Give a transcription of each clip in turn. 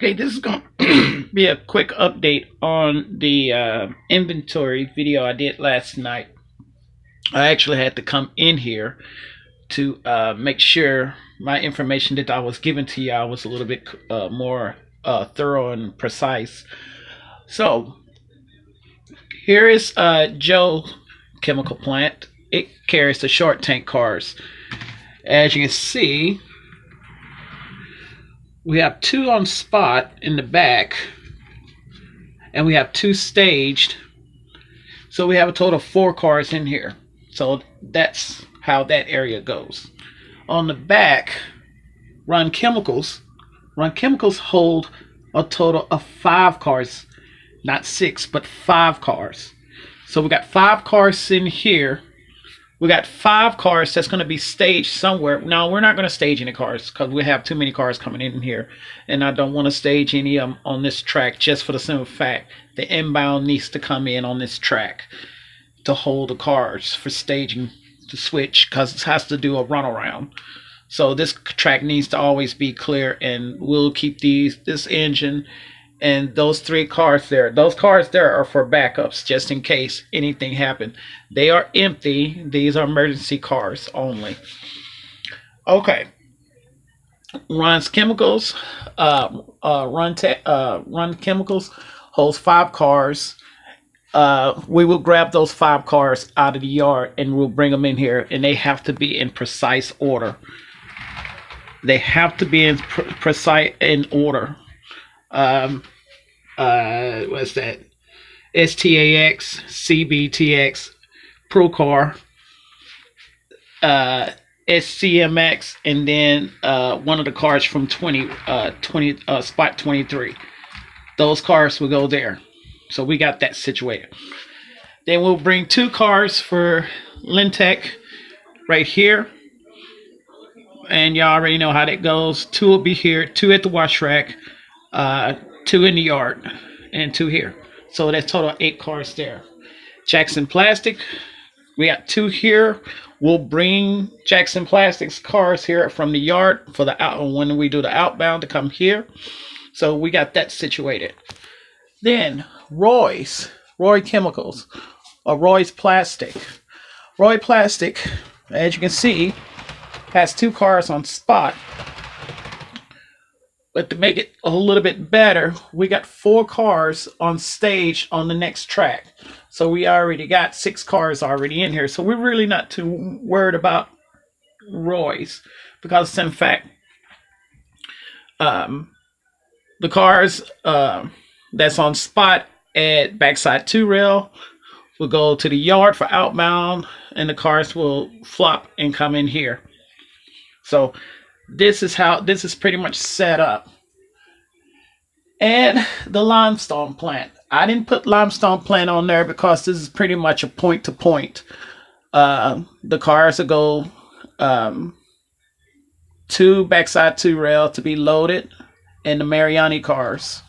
Okay, this is going to be a quick update on the inventory video I did last night. I actually had to come in here to make sure my information that I was giving to y'all was a little bit more thorough and precise. So here is Joe Chemical Plant. It carries the short tank cars. As you can see, we have two on spot in the back, and we have two staged. So we have a total of 4 cars in here. So that's how that area goes. On the back, Run Chemicals hold a total of 5 cars, not 6, but 5 cars. So we got 5 cars in here. We got 5 cars that's going to be staged somewhere. Now, we're not going to stage any cars because we have too many cars coming in here. And I don't want to stage any of them on this track, just for the simple fact the inbound needs to come in on this track to hold the cars for staging to switch, because it has to do a runaround. So this track needs to always be clear, and we'll keep this engine and those 3 cars there. Those cars there are for backups, just in case anything happened. They are empty. These are emergency cars only. Okay. Run's Chemicals. Run Chemicals holds 5 cars. We will grab those 5 cars out of the yard and we'll bring them in here, and they have to be in precise order. They have to be in precise order. What's that? STAX, CBTX, Procar, SCMX, and then one of the cars from spot 23. Those cars will go there. So we got that situated. Then we'll bring 2 cars for Lintec right here. And y'all already know how that goes. 2 will be here, 2 at the wash rack, 2 in the yard, and 2 here. So that's total 8 cars there. Jackson Plastic, we got 2 here. We'll bring Jackson Plastic's cars here from the yard for the when we do the outbound to come here. So we got that situated. Then Roy Chemicals, or Roy's Plastic. Roy Plastic, as you can see, has 2 cars on spot. But to make it a little bit better, we got 4 cars on stage on the next track. So we already got 6 cars already in here. So we're really not too worried about Roy's, because in fact, the cars that's on spot at backside 2 rail will go to the yard for outbound, and the cars will flop and come in here. So this is pretty much set up. And the limestone plant, I didn't put limestone plant on there because this is pretty much a point to point. The cars will go to backside 2 rail to be loaded, and the Mariani cars,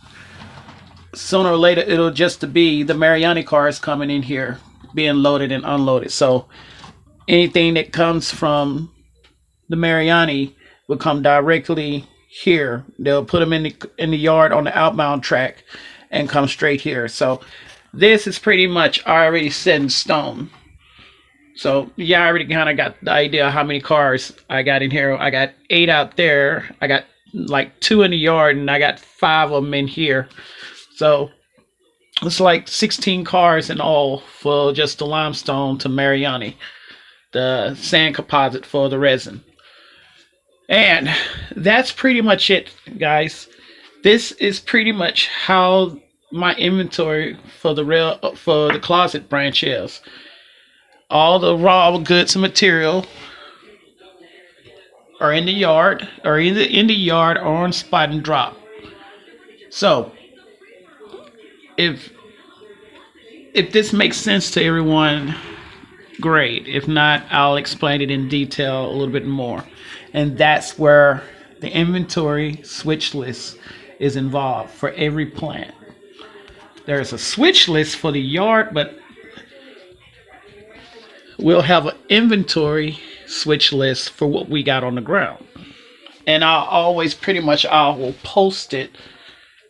sooner or later it'll just be the Mariani cars coming in here being loaded and unloaded. So anything that comes from the Mariani will come directly here. They'll put them in the yard on the outbound track and come straight here. So this is pretty much already set in stone. So yeah, I already kind of got the idea of how many cars I got in here. I got 8 out there. I got like 2 in the yard, and I got 5 of them in here. So it's like 16 cars in all for just the limestone to Mariani, the sand composite for the resin. And that's pretty much it, guys. This is pretty much how my inventory for the closet branch is. All the raw goods and material are in the yard, or either in the yard or on spot and drop. So if this makes sense to everyone, great. If not, I'll explain it in detail a little bit more. And that's where the inventory switch list is involved for every plant. There's a switch list for the yard, but we'll have an inventory switch list for what we got on the ground. And I'll always I will post it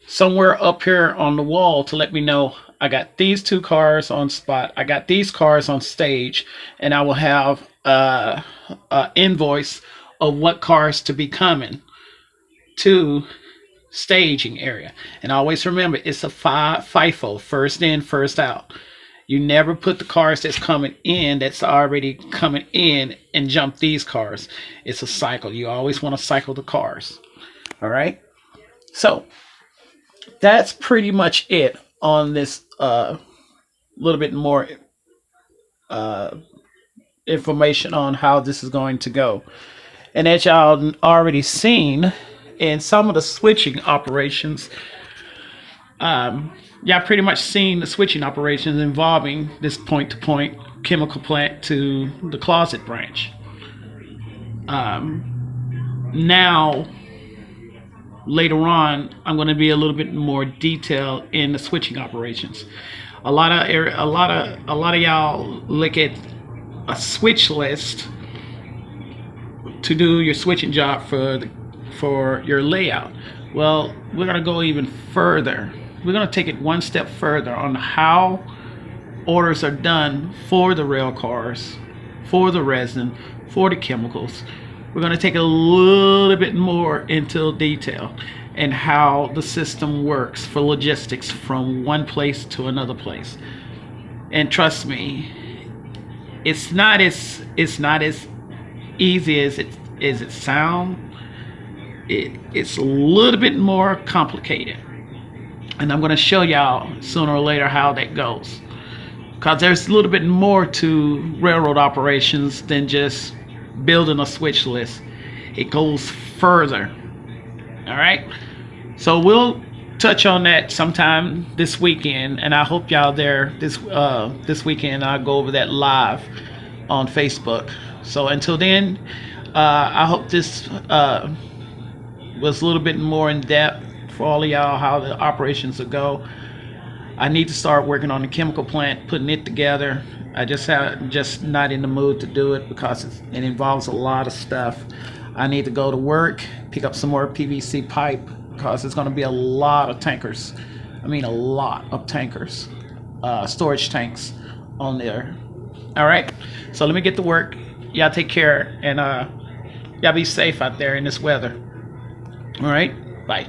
somewhere up here on the wall to let me know I got these two cars on spot, I got these cars on stage, and I will have a invoice of what cars to be coming to staging area. And always remember, it's a FIFO, first in, first out. You never put the cars that's coming in, that's already coming in, and jump these cars. It's a cycle. You always want to cycle the cars. All right. So that's pretty much it on this little bit more uh, information on how this is going to go. And as y'all already seen in some of the switching operations, y'all pretty much seen the switching operations involving this point-to-point chemical plant to the closet branch. Now, later on, I'm going to be a little bit more detailed in the switching operations. A lot of y'all look at a switch list to do your switching job for your layout. Well, we're going to go even further. We're going to take it one step further on how orders are done for the rail cars, for the resin, for the chemicals. We're going to take it a little bit more into detail and how the system works for logistics from one place to another place. And trust me, it's not as easy as it sounds. It's a little bit more complicated, and I'm going to show y'all sooner or later how that goes, because there's a little bit more to railroad operations than just building a switch list. It goes further. All right, so we'll touch on that sometime this weekend, and I hope y'all there this weekend. I'll go over that live on Facebook. So until then, I hope this was a little bit more in depth for all of y'all how the operations will go. I need to start working on the chemical plant, putting it together. I just not in the mood to do it because it involves a lot of stuff. I need to go to work, pick up some more PVC pipe, because there's going to be a lot of tankers. I mean, a lot of tankers, storage tanks on there. All right, so let me get to work. Y'all take care, and y'all be safe out there in this weather. All right, bye.